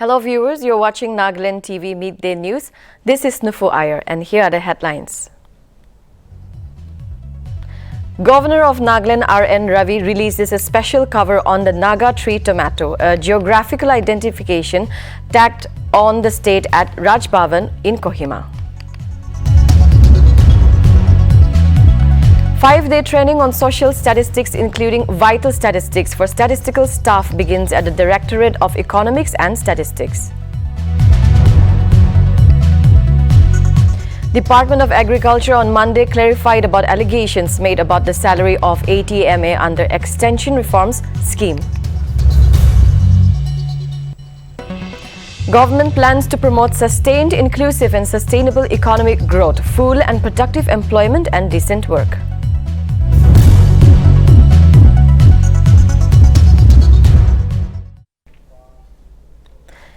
Hello viewers, you're watching Nltv Midday News. This is Nufu Iyer and here are the headlines. Governor of Nagaland R.N. Ravi releases a special cover on the Naga tree tomato, a geographical identification tagged on the state at Raj Bhavan in Kohima. 5-day training on social statistics, including vital statistics for statistical staff, begins at the Directorate of Economics and Statistics. Department of Agriculture on Monday clarified about allegations made about the salary of ATMA under Extension Reforms Scheme. Government plans to promote sustained, inclusive and sustainable economic growth, full and productive employment and decent work.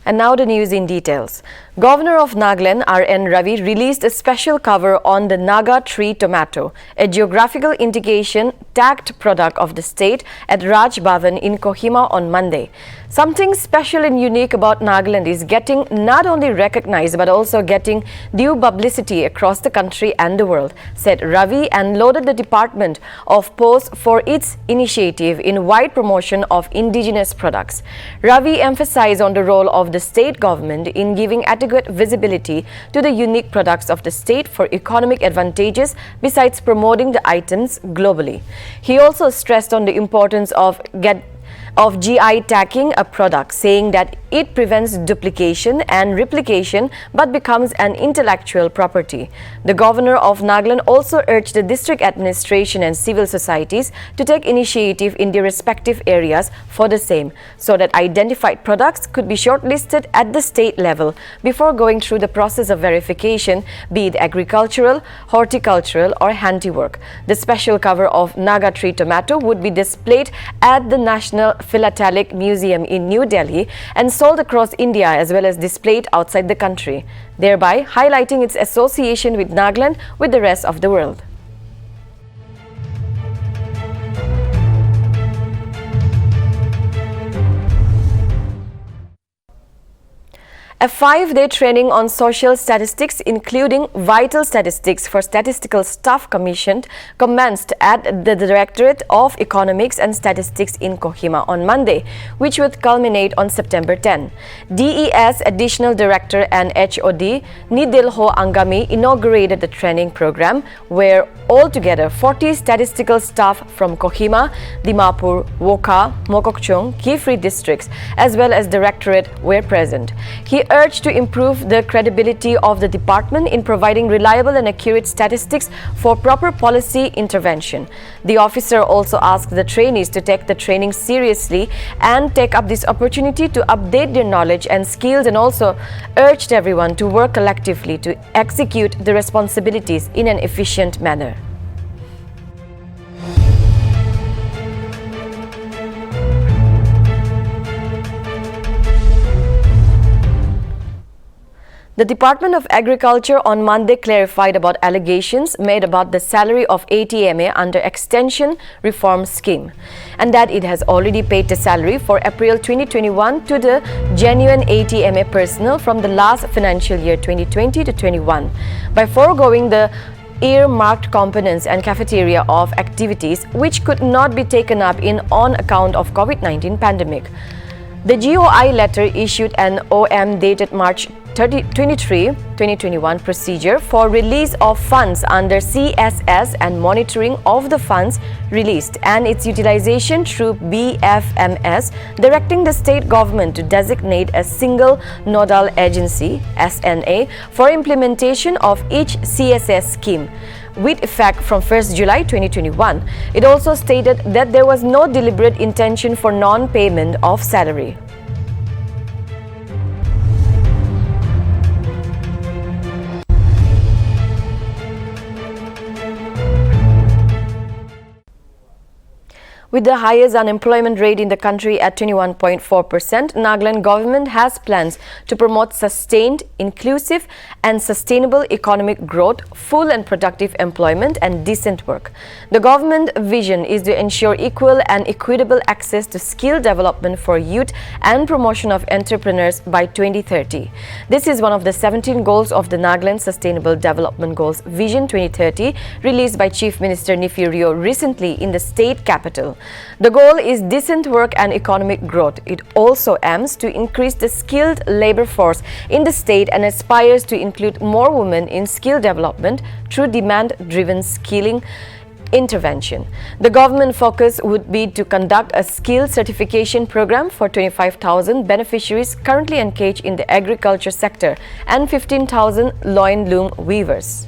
And now the news in details. Governor of Nagaland R.N. Ravi released a special cover on the Naga tree tomato, a geographical indication tagged product of the state at Raj Bhavan in Kohima on Monday. Something special and unique about Nagaland is getting not only recognized but also getting due publicity across the country and the world, said Ravi, and lauded the Department of Post for its initiative in wide promotion of indigenous products. Ravi emphasized on the role of the state government in giving adequate visibility to the unique products of the state for economic advantages besides promoting the items globally. He also stressed on the importance of GI tagging a product, saying that it prevents duplication and replication but becomes an intellectual property. The Governor of Nagaland also urged the district administration and civil societies to take initiative in their respective areas for the same, so that identified products could be shortlisted at the state level before going through the process of verification, be it agricultural, horticultural or handiwork. The special cover of Naga tree tomato would be displayed at the National Philatelic Museum in New Delhi and sold across India as well as displayed outside the country, thereby highlighting its association with Nagaland with the rest of the world. A 5-day training on social statistics, including vital statistics for statistical staff, commenced at the Directorate of Economics and Statistics in Kohima on Monday, which would culminate on September 10. DES Additional Director and HOD Nidilho Angami inaugurated the training program, where altogether 40 statistical staff from Kohima, Dimapur, Wokha, Mokokchung, Kifri districts, as well as Directorate were present. He urged to improve the credibility of the department in providing reliable and accurate statistics for proper policy intervention. The officer also asked the trainees to take the training seriously and take up this opportunity to update their knowledge and skills, and also urged everyone to work collectively to execute the responsibilities in an efficient manner. The Department of Agriculture on Monday clarified about allegations made about the salary of ATMA under Extension Reform Scheme, and that it has already paid the salary for April 2021 to the genuine ATMA personnel from the last financial year 2020 to 21 by foregoing the earmarked components and cafeteria of activities which could not be taken up on account of COVID-19 pandemic. The GOI letter issued an OM dated March 23, 2021 procedure for release of funds under CSS and monitoring of the funds released and its utilization through BFMS, directing the state government to designate a single nodal agency, SNA, for implementation of each CSS scheme, with effect from 1st July 2021. It also stated that there was no deliberate intention for non-payment of salary. With the highest unemployment rate in the country at 21.4%, Nagaland government has plans to promote sustained, inclusive and sustainable economic growth, full and productive employment and decent work. The government vision is to ensure equal and equitable access to skill development for youth and promotion of entrepreneurs by 2030. This is one of the 17 goals of the Nagaland Sustainable Development Goals Vision 2030 released by Chief Minister Nifio recently in the state capital. The goal is decent work and economic growth. It also aims to increase the skilled labor force in the state and aspires to include more women in skill development through demand-driven skilling intervention. The government focus would be to conduct a skill certification program for 25,000 beneficiaries currently engaged in the agriculture sector and 15,000 loin loom weavers.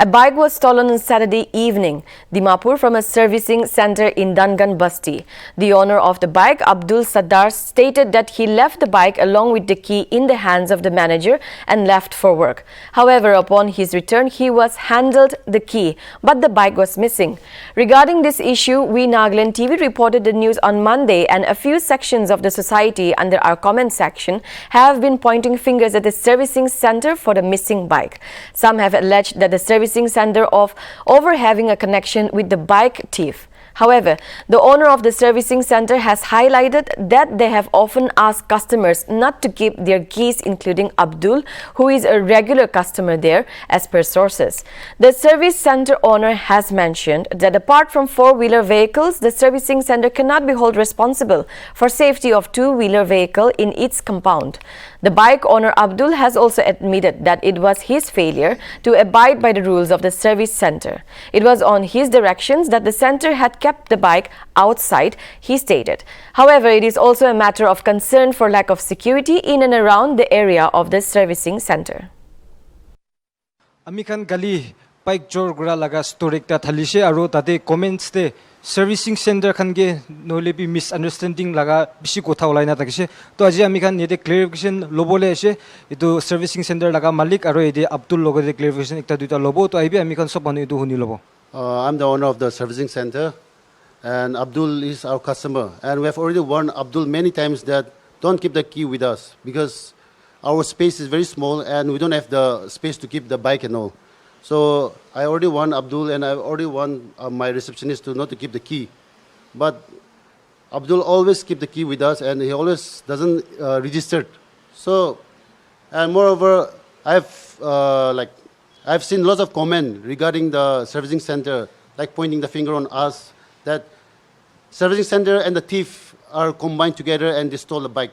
A bike was stolen on Saturday evening, Dimapur, from a servicing center in Dangan Basti. The owner of the bike, Abdul Saddar, stated that he left the bike along with the key in the hands of the manager and left for work. However, upon his return, he was handed the key, but the bike was missing. Regarding this issue, we Nagaland TV reported the news on Monday, and a few sections of the society under our comment section have been pointing fingers at the servicing center for the missing bike. Some have alleged that the servicing center of over having a connection with the bike thief. However, the owner of the servicing center has highlighted that they have often asked customers not to keep their keys, including Abdul, who is a regular customer there, as per sources. The service center owner has mentioned that apart from four-wheeler vehicles, the servicing center cannot be held responsible for safety of two-wheeler vehicle in its compound. The bike owner Abdul has also admitted that it was his failure to abide by the rules of the service center. It was on his directions that the center had kept the bike outside, he stated. However, it is also a matter of concern for lack of security in and around the area of the servicing center. Amikhan gali bike jor gura laga story ta thalishe aro tate comments te servicing center khan ge nole bi misunderstanding laga bishi kotha olai na takise to aji amikhan yete clarification lobole ase etu servicing center laga malik aro ede Abdul logode clarification ekta duita lobo to aibi amikhan sob manu etu huni lobo. I'm the owner of the servicing center, and Abdul is our customer. And we have already warned Abdul many times that don't keep the key with us because our space is very small and we don't have the space to keep the bike and all. So I already warned Abdul, and I already warned my receptionist to not to keep the key. But Abdul always keep the key with us, and he always doesn't register. So, and moreover, I've seen lots of comment regarding the servicing center, like pointing the finger on us, that servicing center and the thief are combined together and they stole the bike.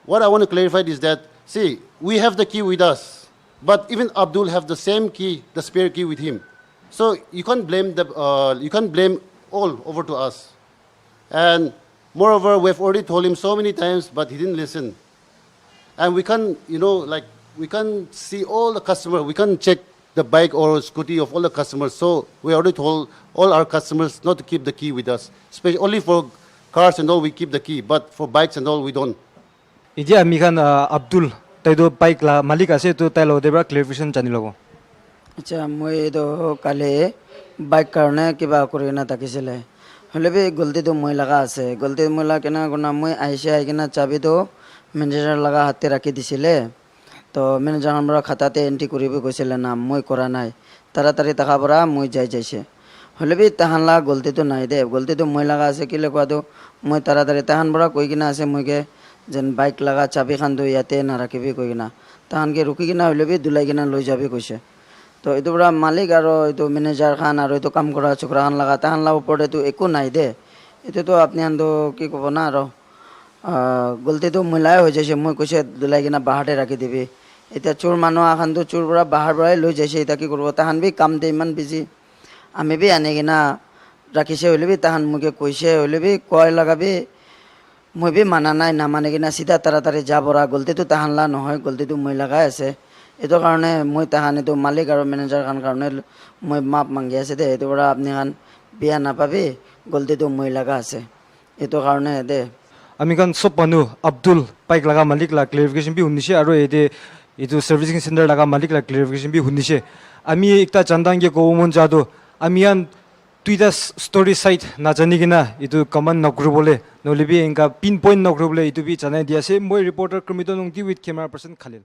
What I want to clarify is that, see, we have the key with us, but even Abdul have the same key, the spare key with him. So you can't blame all over to us. And moreover, we've already told him so many times, but he didn't listen. And we can't, we can't see all the customers. We can't check the bike or scooty of all the customers. So we already told all our customers not to keep the key with us. Especially only for cars and all, we keep the key. But for bikes and all, we don't. Ija amikhan Abdul taido bike la malik ase to tailo debra clarification chani lobo. Acha moi do kale bike karone kiba korina takisile. Holebi golti do moi laga ase. Golti moi la kena guna moi aise aigena chabi do manager laga hatte rakhi disile. To manager amra khatate entry koribe koisile na moi kora nai. Taratari taka bora moi jai jaise. Holebi tahan la golti do nai de. Golti do moi laga ase kile kwa do moi taratari tahan bora koi gina ase moi ke jen bike laga chabi khan do yate na rakhibi koi gina. Tahan ke ruki gina holebi dulai gina loi jabi koise. তো এইটো পুরা মালিক আৰু এইটো manager খান আৰু এইটো কাম কৰা চকৰা খান লগা তাহান লা ওপৰত এইটো একো নাই দে এইটোতো আপুনি আনটো কি ক'ব না আৰু গলতিটো মিলাই হৈ যাইছে মই কৈছে দুলাই কিনা বাহাতে ৰাখি দিবি এতিয়া চোৰ মানুহ আখানটো চোৰ পৰা বাহাৰ পৰাই লৈ যাইছে এটা কি কৰিব তাহান বি কাম দে ইমান বিজি আমি বি আনি কিনা ৰাখিছে হ'লে বি তাহান মুকে কৈছে হ'লে বি কয় লগাবি মই বি মানা নাই নামানে কিনা চিধা তাড়াতাড়ি যাবৰা গলতিটো তাহান লা নহয় গলতিটো মই লগাই আছে এইটো কাৰণে মই তাহান এইটো মালিক আৰু মেনেজাৰ খান কাৰণে মই মাপ মাগি আছে দে এইটো পৰা আপুনি খান বিয়া নাপাবি গলতিটো মই লগা আছে এইটো কাৰণে দে আমি খান সব মানুহ আব্দুল বাইক লগা মালিক লা ক্লিয়াৰিফিকেশন বি উনিছে আৰু এতে itu servicing center laga malik la clarification bi hunise ami ekta chandange ko mon jado amian tuida story site na jani gina itu command nokru bole nolibi enka pinpoint nokru bole itu bi chanai dia se moi reporter krumito nungti with camera person Khalil.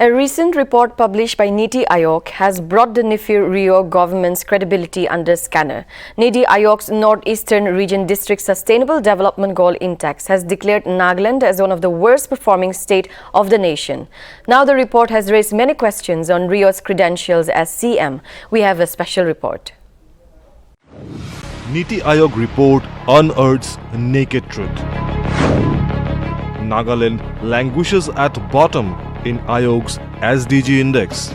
A recent report published by NITI Aayog has brought the Rio government's credibility under scanner. NITI Aayog's Northeastern Region District Sustainable Development Goal Index has declared Nagaland as one of the worst performing state of the nation. Now the report has raised many questions on Rio's credentials as CM. We have a special report. NITI Aayog report unearths naked truth. Nagaland languishes at bottom in Aayog's SDG index.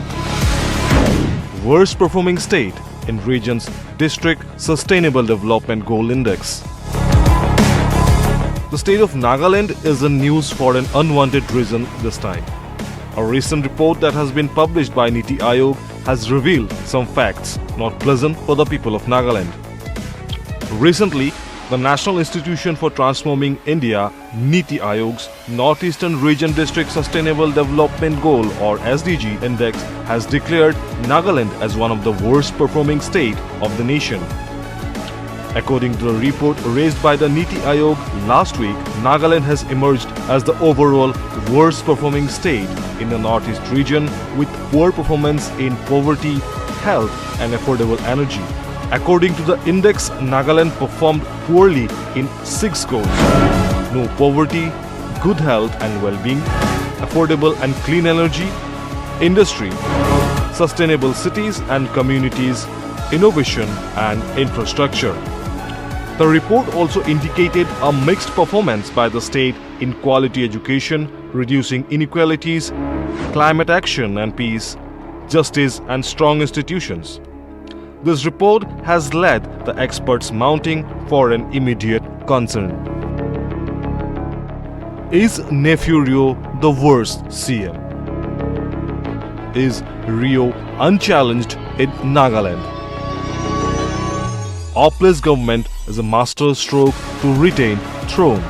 Worst performing state in region's District Sustainable Development Goal Index. The state of Nagaland is in news for an unwanted reason this time. A recent report that has been published by NITI Aayog has revealed some facts not pleasant for the people of Nagaland. Recently, the National Institution for Transforming India, NITI Aayog's Northeastern Region District Sustainable Development Goal or SDG Index has declared Nagaland as one of the worst performing state of the nation. According to the report raised by the NITI Aayog last week, Nagaland has emerged as the overall worst performing state in the Northeast region with poor performance in poverty, health and affordable energy. According to the index, Nagaland performed poorly in 6 goals: no poverty, good health and well-being, affordable and clean energy, industry, sustainable cities and communities, innovation and infrastructure. The report also indicated a mixed performance by the state in quality education, reducing inequalities, climate action and peace, justice and strong institutions. This report has led the experts mounting for an immediate concern. Is Nephew Rio the worst CM? Is Rio unchallenged in Nagaland? Opless government is a master stroke to retain throne.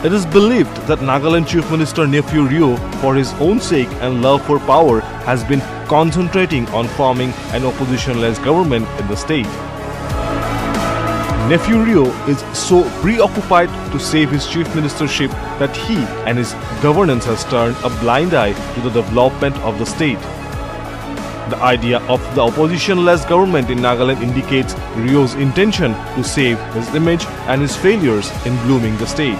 It is believed that Nagaland Chief Minister Nephew Rio, for his own sake and love for power, has been concentrating on forming an opposition-less government in the state. Nephew Rio is so preoccupied to save his chief ministership that he and his governance has turned a blind eye to the development of the state. The idea of the opposition-less government in Nagaland indicates Rio's intention to save his image and his failures in blooming the state.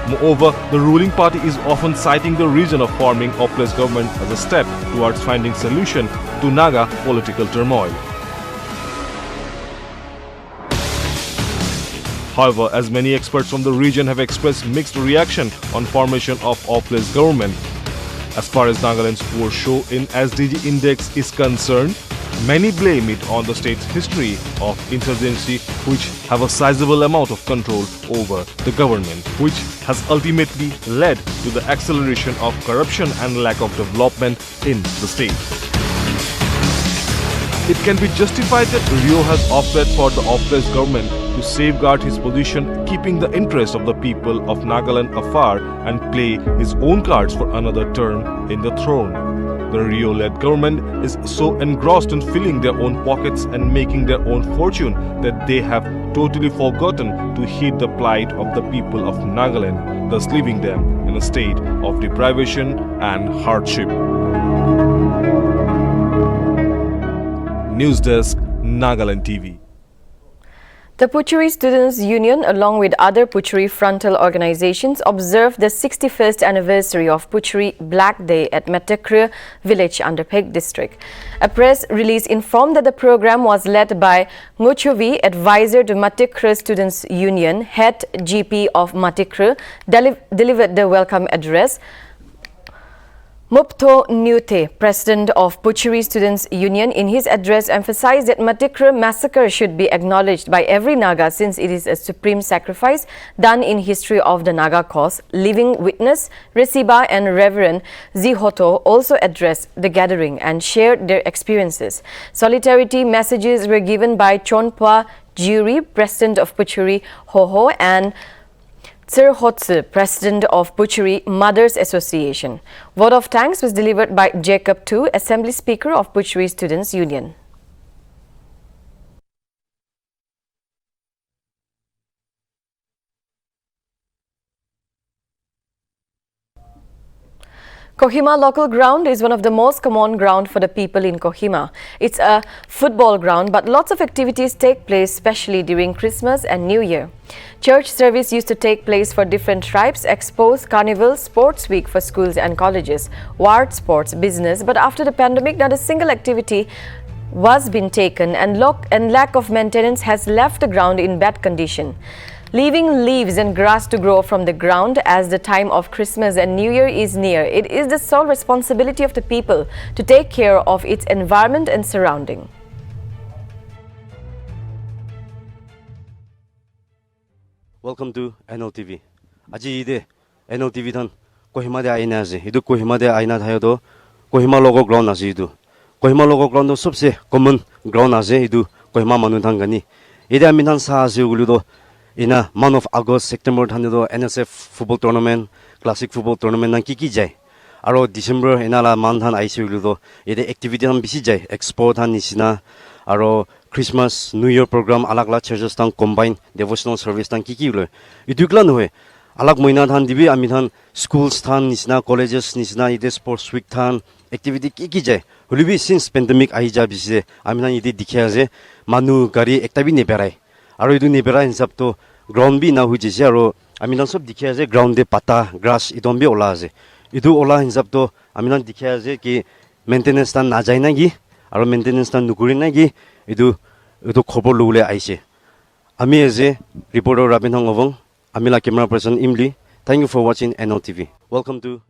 Moreover, the ruling party is often citing the reason of forming Opless government as a step towards finding solution to Naga political turmoil. However, as many experts from the region have expressed mixed reaction on formation of Opless government. As far as Nagaland's poor show in SDG index is concerned, many blame it on the state's history of insurgency, which have a sizable amount of control over the government, which has ultimately led to the acceleration of corruption and lack of development in the state. It can be justified that Rio has opted for the Opless government to safeguard his position, keeping the interest of the people of Nagaland afar and play his own cards for another term in the throne. The Rio-led government is so engrossed in filling their own pockets and making their own fortune that they have totally forgotten to heed the plight of the people of Nagaland, thus leaving them in a state of deprivation and hardship. News Desk, Nagaland TV. The Butchery Students' Union, along with other Butchery frontal organizations, observed the 61st anniversary of Butchery Black Day at Matikre village under Peg district. A press release informed that the program was led by Nguchovi, advisor to Matikre Students' Union, head GP of Matikre, delivered the welcome address. Mupto Nyute, president of Butchery Students' Union, in his address emphasized that Matikre massacre should be acknowledged by every Naga since it is a supreme sacrifice done in history of the Naga cause. Living witness Resiba and Reverend Zihoto also addressed the gathering and shared their experiences. Solidarity messages were given by Chonpa Juri, president of Butchery Hoho, and Sir Hotsu, President of Butchery Mothers Association. Vote of thanks was delivered by Jacob II, Assembly Speaker of Butchery Students Union. Kohima local ground is one of the most common ground for the people in Kohima. It's a football ground, but lots of activities take place, especially during Christmas and New Year. Church service used to take place for different tribes, expos, carnivals, sports week for schools and colleges, ward sports, business. But after the pandemic, not a single activity was been taken, and lack of maintenance has left the ground in bad condition, leaving leaves and grass to grow from the ground as the time of Christmas and New Year is near. It is the sole responsibility of the people to take care of its environment and surrounding. Welcome to Nltv. Aji ide Nltv than Kohima de aina ase. Idu Kohima de aina thayo do Kohima logo ground ase idu. Kohima logo ground do sabse common ground ase idu Kohima manu than gani. Ide ami than sa ase ulu do in a month of August, September, NSF football tournament, classic football tournament, and kiki jai. Aro December, in a month, and I see you activity on busy jai, export and nisina. Aro Christmas, New Year program, alak churches tan combine devotional service tan kiki ulo. Iduklan hoye. Alak moina tan dibi amithan schools tan nisina, colleges nisina, ide sports week tan activity kiki jai. Hulubi since pandemic aija bisi, amithan ide dikhiaze manu gari ektabi neberai. Aro idu nebera hinsab to ground bi na hui jese aro aminan sob dikhia je ground de pata grass idom bi ola ase idu ola hinsab to aminan dikhia je ki maintenance tan na jai na gi aro maintenance tan nukuri na gi idu khobor lule aise ami as reporter Rabin Hongobong amila camera person Imli. Thank you for watching Nltv. Welcome to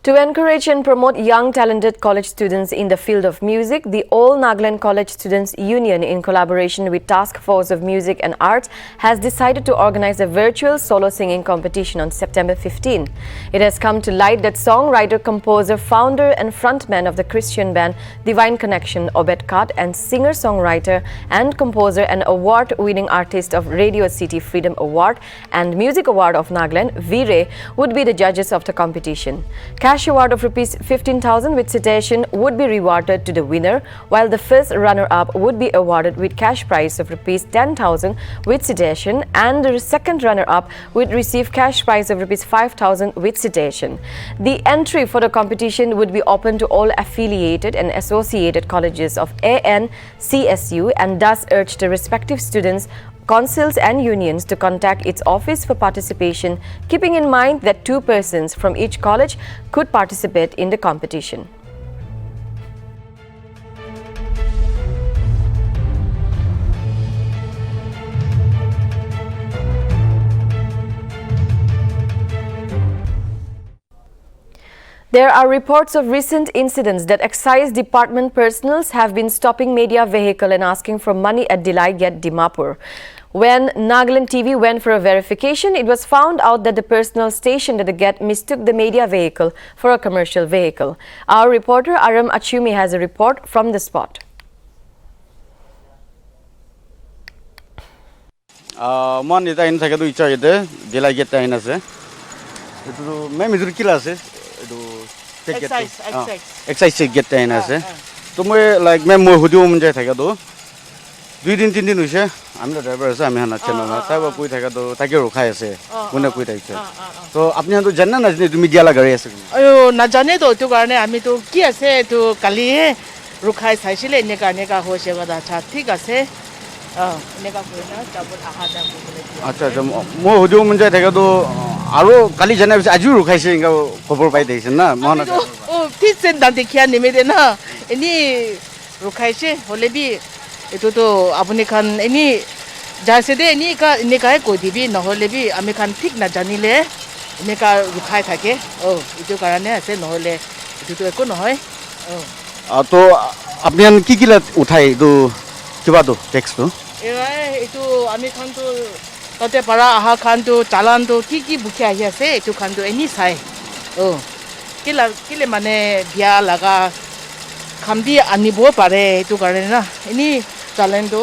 To encourage and promote young talented college students in the field of music, the All Nagaland College Students Union, in collaboration with Task Force of Music and Arts, has decided to organize a virtual solo singing competition on September 15. It has come to light that songwriter, composer, founder and frontman of the Christian band Divine Connection, Obed Kat, and singer-songwriter and composer and award-winning artist of Radio City Freedom Award and Music Award of Nagaland, Veeray, would be the judges of the competition. Cash award of Rs 15,000 with citation would be rewarded to the winner, while the first runner-up would be awarded with cash prize of Rs 10,000 with citation, and the second runner-up would receive cash prize of Rs 5,000 with citation. The entry for the competition would be open to all affiliated and associated colleges of ANCSU, and thus urge the respective students, councils and unions to contact its office for participation, keeping in mind that 2 persons from each college could participate in the competition. There are reports of recent incidents that excise department personnel have been stopping media vehicle and asking for money at Delai Gate, Dimapur. When Nagaland TV went for a verification, it was found out that the personnel stationed at the gate mistook the media vehicle for a commercial vehicle. Our reporter Aram Achumi has a report from the spot. Mon ita in thake do icha ide Delai Gate ta in ase etu me mizur kila ase etu exercise get ta in ase to moi like me mo hudu mun jai thake do 2 din 3 din hoise ami driver ase ami hana channel na ta koi thake do take rokhai ase kone koi thake to apni han to janna na jane tu media la gari ase ayo na jane to tu karone ami to ki ase tu kali rokhai saisile ene karne ka hoise bada cha thik ase ene ka koina tabul aha da acha acha mo hudu mun jai thake do aro kali jane aju rokhai se inga khobor pai deisen na mona ঠিক সেন দান দেখিয়া নিমেদে না any রুখাইছে হলে B এটো তো আপনি খান any যাইছে দে any কা এনি কাই কই দিবি নহলে বি আমি খান ঠিক না জানিলে এনি কা রুখাই থাকে এটো কারণে আছে নহলে এটো তো একো নহয় তো আপনি আন কি কিলা উঠাই তো কিবা তো টেক্সট তো এটো আমি খান তো তাতে পারা আহা খান তো চালান তো কি বুকে আহি আছে এটো খান তো এনি চাই কিলে মানে বিয়া লাগা খামদি আনিব পাৰে এইটো কাৰণে না এনি চালেনটো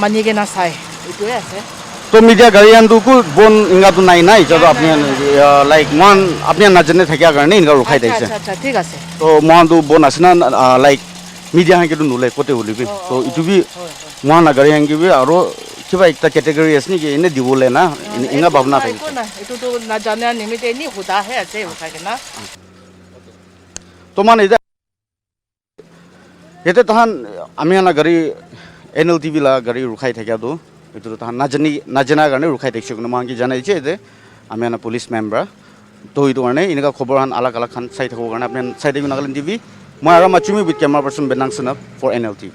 মানিকে না চাই এইটোৱে আছে तो मीडिया गाड़ी आन को बोन इनका तो नहीं ना इचो तो अपने लाइक मान अपने नजर थे क्या करने इनका रुखाई दे से अच्छा ठीक है तो मान तो बोन असना लाइक मीडिया हैं कि तो नुले कोते होली भी तो इचो भी मान गाड़ी हैं कि भी आरो किबा एक कैटेगरी ऐसी कि इन्हें दिवोले ना इनका भावना था itu tu na jane nimite ni huda hai ase rukai na तो मान इधर ये तो तहान आमी आना गाड़ी NLTV ला गाड़ी रुखाई थे क्या तो itu tahan najana karne rukhai dekhsuk na mangi janai che de ami ana police member to itu karne inga khobor han alak alak khan sai thako karne apne sai de Nagaland TV moi ara machumi with camera person benang sanap for NLTV.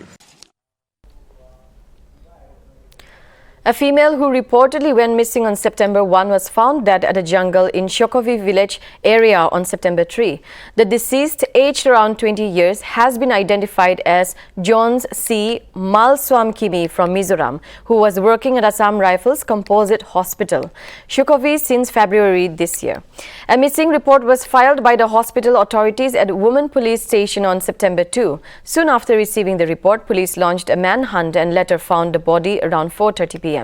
A female who reportedly went missing on September 1 was found dead at a jungle in Shokovi village area on September 3. The deceased, aged around 20 years, has been identified as Jones C. Malswamkimi from Mizoram, who was working at Assam Rifles Composite Hospital, Shokovi since February this year. A missing report was filed by the hospital authorities at Women Police Station on September 2. Soon after receiving the report, police launched a manhunt and later found the body around 4:30 p.m.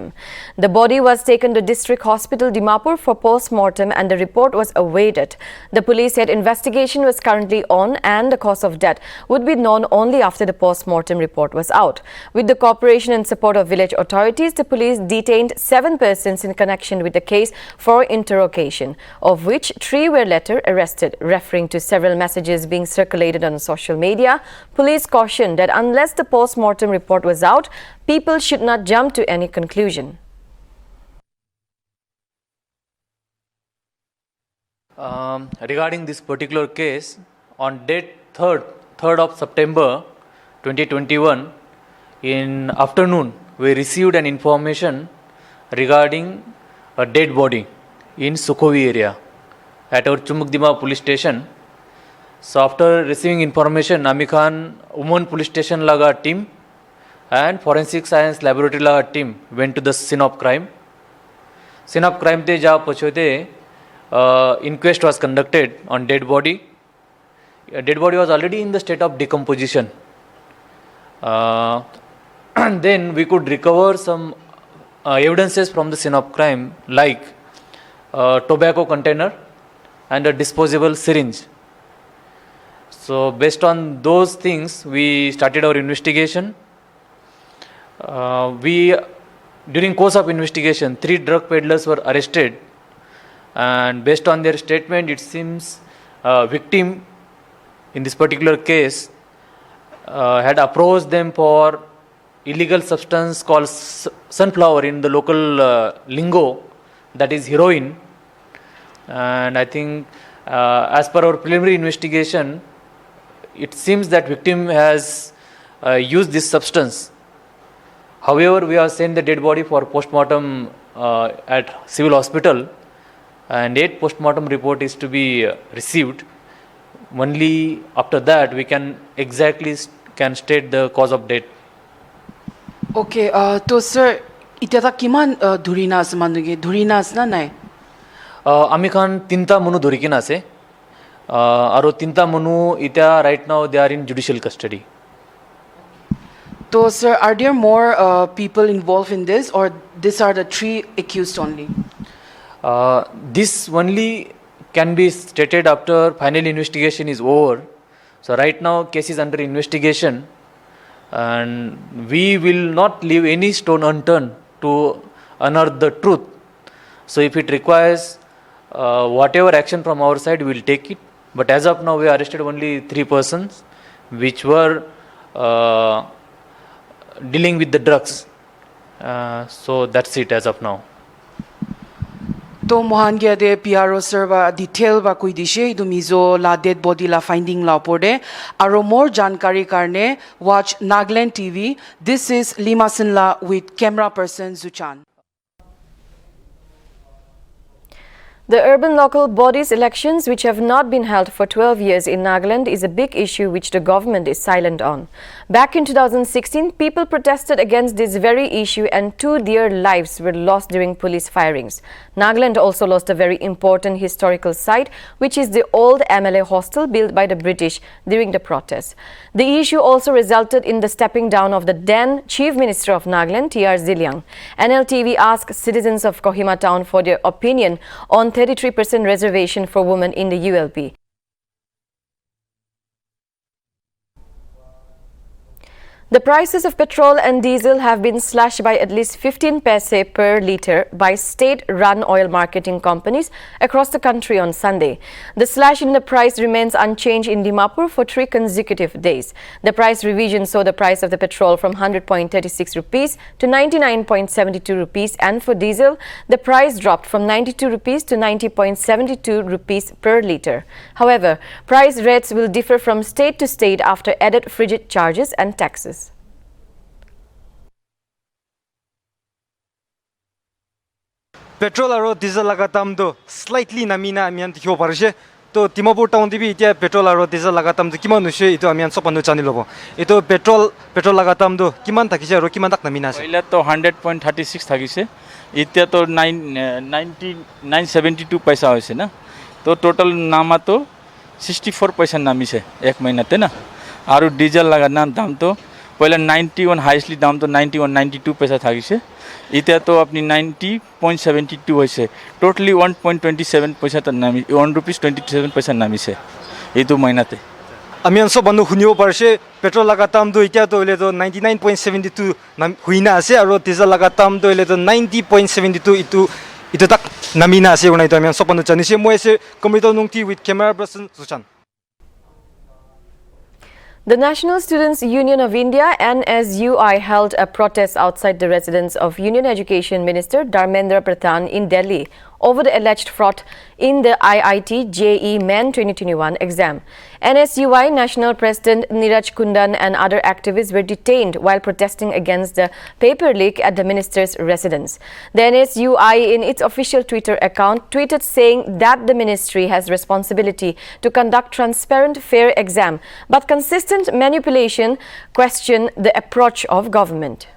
The body was taken to District Hospital Dimapur for post-mortem and the report was awaited. The police said investigation was currently on and the cause of death would be known only after the post-mortem report was out. With the cooperation and support of village authorities, the police detained 7 persons in connection with the case for interrogation, of which 3 were later arrested. Referring to several messages being circulated on social media, police cautioned that unless the post-mortem report was out, people should not jump to any conclusion. Regarding this particular case, on date 3rd of September 2021, in afternoon, we received an information regarding a dead body in Sukovi area at our Chumukdima police station. So after receiving information, Amikhan Women Police Station laga team and Forensic Science Laboratory laga team went to the scene of crime. Scene of crime te ja pachote inquest was conducted on dead body. A dead body was already in the state of decomposition. Then we could recover some evidences from the scene of crime like tobacco container and a disposable syringe. So based on those things, we started our investigation. During course of investigation, 3 drug peddlers were arrested, and based on their statement, it seems victim in this particular case had approached them for illegal substance called sunflower in the local lingo, that is heroin. And I think as per our preliminary investigation, it seems that victim has used this substance. However, we have sent the dead body for postmortem at civil hospital, and 8 postmortem report is to be received. Only after that we can exactly state the cause of death. Okay, to sir, itata kiman dhurina ase manuge dhurina ase na nai? Amikhan 3ta manu dhurikina ase. Aro 3ta manu ita right now they are in judicial custody. So sir, are there more people involved in this, or these are the 3 accused only? This only can be stated after final investigation is over. So right now case is under investigation, and we will not leave any stone unturned to unearth the truth. So if it requires whatever action from our side, we will take it. But as of now, we arrested only 3 persons which were dealing with the drugs. So that's it as of now. To mohan gya de PRO sir ba detail ba koi dishe idu mizo la dead body la finding la porde aro more jankari karne watch Nagaland TV. This is Lima Sinla with camera person Zuchan. The urban local bodies elections, which have not been held for 12 years in Nagaland, is a big issue which the government is silent on. Back in 2016, people protested against this very issue and 2 dear lives were lost during police firings. Nagaland also lost a very important historical site, which is the old MLA hostel built by the British during the protests. The issue also resulted in the stepping down of the then Chief Minister of Nagaland, T.R. Ziliang. NLTV asked citizens of Kohima town for their opinion on 33% reservation for women in the ULP. The prices of petrol and diesel have been slashed by at least 15 paise per litre by state-run oil marketing companies across the country on Sunday. The slash in the price remains unchanged in Dimapur for 3 consecutive days. The price revision saw the price of the petrol from 100.36 rupees to 99.72 rupees, and for diesel, the price dropped from 92 rupees to 90.72 rupees per litre. However, price rates will differ from state to state after added frigid charges and taxes. Petrol aro diesel laga tam do slightly namina amian tikho parise to Dimapur town dibi itia petrol aro diesel laga tam do kiman hoise ito amian sopanu chani lobo ito petrol laga tam do kiman thakise aro kiman tak namina ase पहले तो 100.36 থাকিছে এতিয়া তো 972 पैसा হৈছে না তো total নামা তো 64 पैसा নামিছে এক মহিনাতে না আৰু ডিজেল লাগা দাম তো পহলে 91 হাইয়েস্টলি দাম তো 92 पैसा থাকিছে এতিয়া তো আপনি 90.72 হৈছে টোটালি 1.27 पैसा তো নামি 1 rupees 27 पैसा নামিছে এইটো মহিনাতে amian sobanu hunio parise petrol laga tam do itia to ile to 99.72 huina ase aro diesel laga tam do ile to 90.72 itu tak namina ase unai to amian sopanu chani se moi se komito nungti with camera person Suchan. The National Students Union of India (NSUI) held a protest outside the residence of Union Education Minister Dharmendra Pradhan in Delhi over the alleged fraud in the IIT JEE Main 2021 exam. NSUI National President Niraj Kundan and other activists were detained while protesting against the paper leak at the minister's residence. The NSUI, in its official Twitter account, tweeted saying that the ministry has responsibility to conduct transparent, fair exam, but consistent manipulation question the approach of government.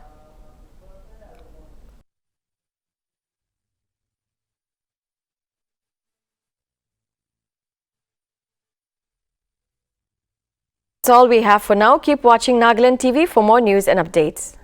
That's all we have for now. Keep watching Nagaland TV for more news and updates.